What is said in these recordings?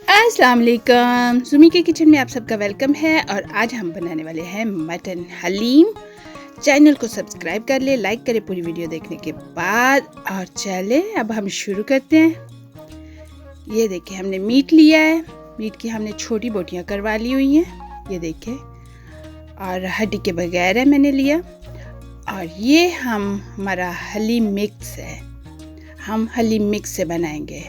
अस्सलाम वालेकुम। सुमी के किचन में आप सबका वेलकम है और आज हम बनाने वाले हैं मटन हलीम। चैनल को सब्सक्राइब कर ले, लाइक करें पूरी वीडियो देखने के बाद। और चले अब हम शुरू करते हैं। ये देखिए हमने मीट लिया है। मीट की हमने छोटी बोटियां करवा ली हुई हैं, ये देखिए, और हड्डी के बगैर है मैंने लिया। और ये हमारा हलीम मिक्स है। हम हलीम मिक्स से बनाएंगे।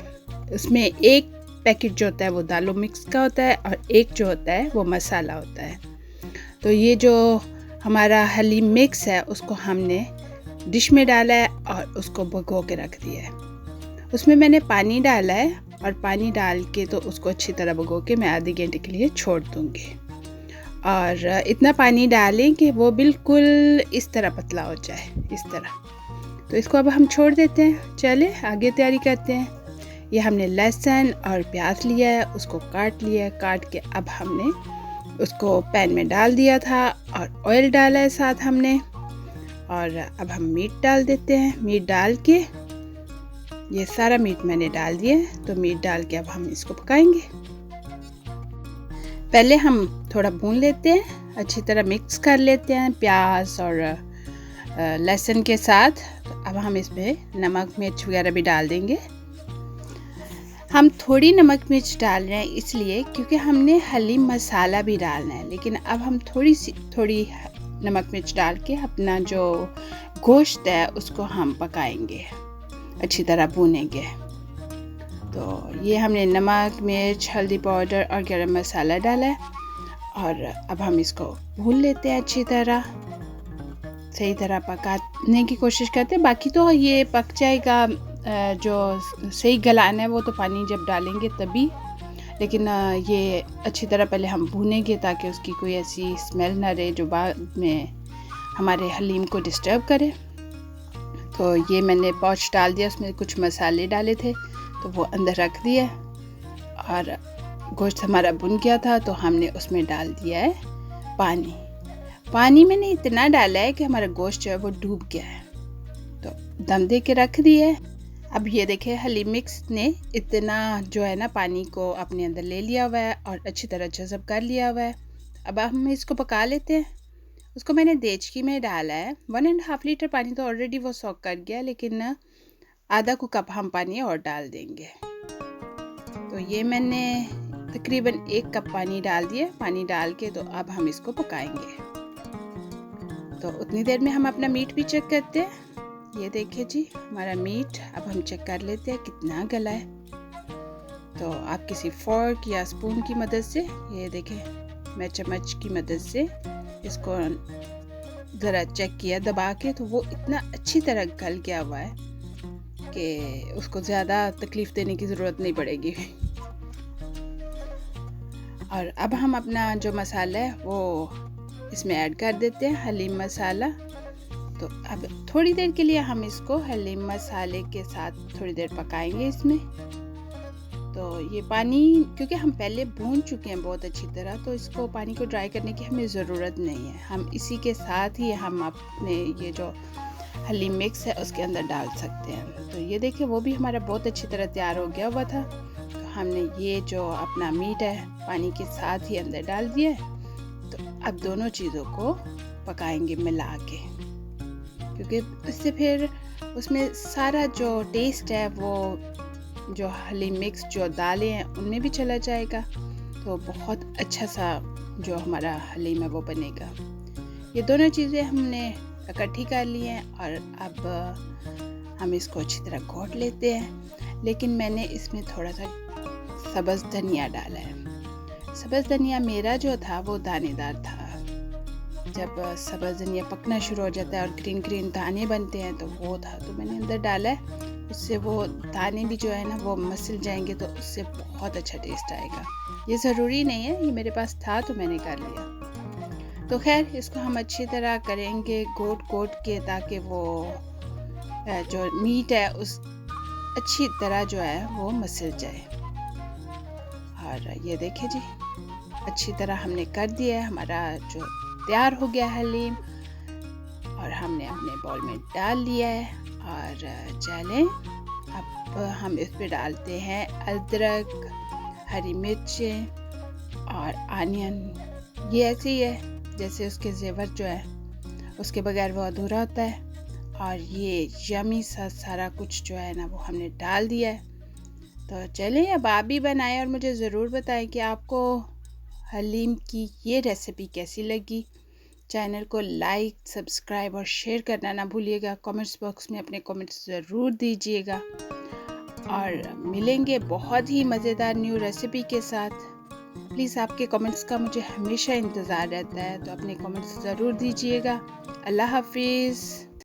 उसमें एक पैकेट जो होता है वो दालों मिक्स का होता है और एक जो होता है वो मसाला होता है। तो ये जो हमारा हलीम मिक्स है उसको हमने डिश में डाला है और उसको भिगो के रख दिया है। उसमें मैंने पानी डाला है और पानी डाल के तो उसको अच्छी तरह भिगो के मैं आधे घंटे के लिए छोड़ दूँगी। और इतना पानी डालें कि वो बिल्कुल इस तरह पतला हो जाए, इस तरह। तो इसको अब हम छोड़ देते हैं। चले आगे तैयारी करते हैं। ये हमने लहसुन और प्याज लिया है, उसको काट लिया है। काट के अब हमने उसको पैन में डाल दिया था और ऑयल डाला है साथ हमने। और अब हम मीट डाल देते हैं। मीट डाल के ये सारा मीट मैंने डाल दिया है। तो मीट डाल के अब हम इसको पकाएंगे। पहले हम थोड़ा भून लेते हैं, अच्छी तरह मिक्स कर लेते हैं प्याज और लहसुन के साथ। तो अब हम इसमें नमक मिर्च वगैरह भी डाल देंगे। हम थोड़ी नमक मिर्च डाल रहे हैं इसलिए क्योंकि हमने हलीम मसाला भी डालना है। लेकिन अब हम थोड़ी नमक मिर्च डाल के अपना जो गोश्त है उसको हम पकाएंगे, अच्छी तरह भूनेंगे। तो ये हमने नमक मिर्च हल्दी पाउडर और गरम मसाला डाला है। और अब हम इसको भून लेते हैं अच्छी तरह, सही तरह पकाने की कोशिश करते हैं। बाकी तो ये पक जाएगा। जो सही गलाना है वो तो पानी जब डालेंगे तभी। लेकिन ये अच्छी तरह पहले हम भूनेंगे ताकि उसकी कोई ऐसी स्मेल ना रहे जो बाद में हमारे हलीम को डिस्टर्ब करे। तो ये मैंने पॉच डाल दिया, उसमें कुछ मसाले डाले थे तो वो अंदर रख दिया। और गोश्त हमारा भुन गया था तो हमने उसमें डाल दिया है पानी। पानी मैंने इतना डाला है कि हमारा गोश्त जो है वो डूब गया है। तो दम दे के रख दिया है। अब ये देखिए हलीम मिक्स ने इतना जो है ना पानी को अपने अंदर ले लिया हुआ है और अच्छी तरह जज़ब कर लिया हुआ है। अब हम इसको पका लेते हैं। उसको मैंने देचकी में डाला है। 1.5 लीटर पानी तो ऑलरेडी वो सॉक कर गया, लेकिन आधा को कप हम पानी और डाल देंगे। तो ये मैंने तकरीबन 1 कप पानी डाल दिया। पानी डाल के तो अब हम इसको पकाएंगे। तो उतनी देर में हम अपना मीट भी चेक करते हैं। ये देखिए जी हमारा मीट अब हम चेक कर लेते हैं कितना गला है। तो आप किसी फोर्क या स्पून की मदद से, ये देखें मैं चम्मच की मदद से इसको ज़रा चेक किया दबा के, तो वो इतना अच्छी तरह गल गया हुआ है कि उसको ज़्यादा तकलीफ़ देने की ज़रूरत नहीं पड़ेगी। और अब हम अपना जो मसाला है वो इसमें ऐड कर देते हैं, हलीम मसाला। तो अब थोड़ी देर के लिए हम इसको हलीम मसाले के साथ थोड़ी देर पकाएंगे इसमें। तो ये पानी क्योंकि हम पहले भून चुके हैं बहुत अच्छी तरह, तो इसको पानी को ड्राई करने की हमें ज़रूरत नहीं है। हम इसी के साथ ही हम अपने ये जो हलीम मिक्स है उसके अंदर डाल सकते हैं। तो ये देखिए वो भी हमारा बहुत अच्छी तरह तैयार हो गया हुआ था। तो हमने ये जो अपना मीट है पानी के साथ ही अंदर डाल दिया है। तो अब दोनों चीज़ों को पकाएंगे मिला के, क्योंकि इससे फिर उसमें सारा जो टेस्ट है वो जो हलीम मिक्स जो दालें हैं उनमें भी चला जाएगा। तो बहुत अच्छा सा जो हमारा हलीम है वो बनेगा। ये दोनों चीज़ें हमने इकट्ठी कर ली हैं और अब हम इसको अच्छी तरह घोट लेते हैं। लेकिन मैंने इसमें थोड़ा सा सब्ज़ धनिया डाला है। सब्ज़ धनिया मेरा जो था वो दानेदार था। जब सब्ज़ धनिया पकना शुरू हो जाता है और ग्रीन ग्रीन दाने बनते हैं तो वो था, तो मैंने अंदर डाला है। उससे वो दाने भी जो है ना वो मसल जाएंगे, तो उससे बहुत अच्छा टेस्ट आएगा। ये ज़रूरी नहीं है, ये मेरे पास था तो मैंने कर लिया। तो खैर इसको हम अच्छी तरह करेंगे घोट के, ताकि वो जो मीट है उस अच्छी तरह जो है वो मसल जाए। और ये देखिए जी अच्छी तरह हमने कर दिया है। हमारा जो तैयार हो गया हलीम और हमने अपने बाउल में डाल लिया है। और चलें अब हम इस पे डालते हैं अदरक हरी मिर्चें और आनियन। ये ऐसे ही है जैसे उसके जेवर जो है उसके बगैर वो अधूरा होता है। और ये यमी सा सारा कुछ जो है ना वो हमने डाल दिया है। तो चलें अब आप भी बनाएं और मुझे ज़रूर बताएं कि आपको हलीम की ये रेसिपी कैसी लगी। चैनल को लाइक, सब्सक्राइब और शेयर करना ना भूलिएगा। कमेंट्स बॉक्स में अपने कमेंट्स ज़रूर दीजिएगा और मिलेंगे बहुत ही मज़ेदार न्यू रेसिपी के साथ। प्लीज़ आपके कमेंट्स का मुझे हमेशा इंतज़ार रहता है, तो अपने कमेंट्स ज़रूर दीजिएगा। अल्लाह हाफिज़।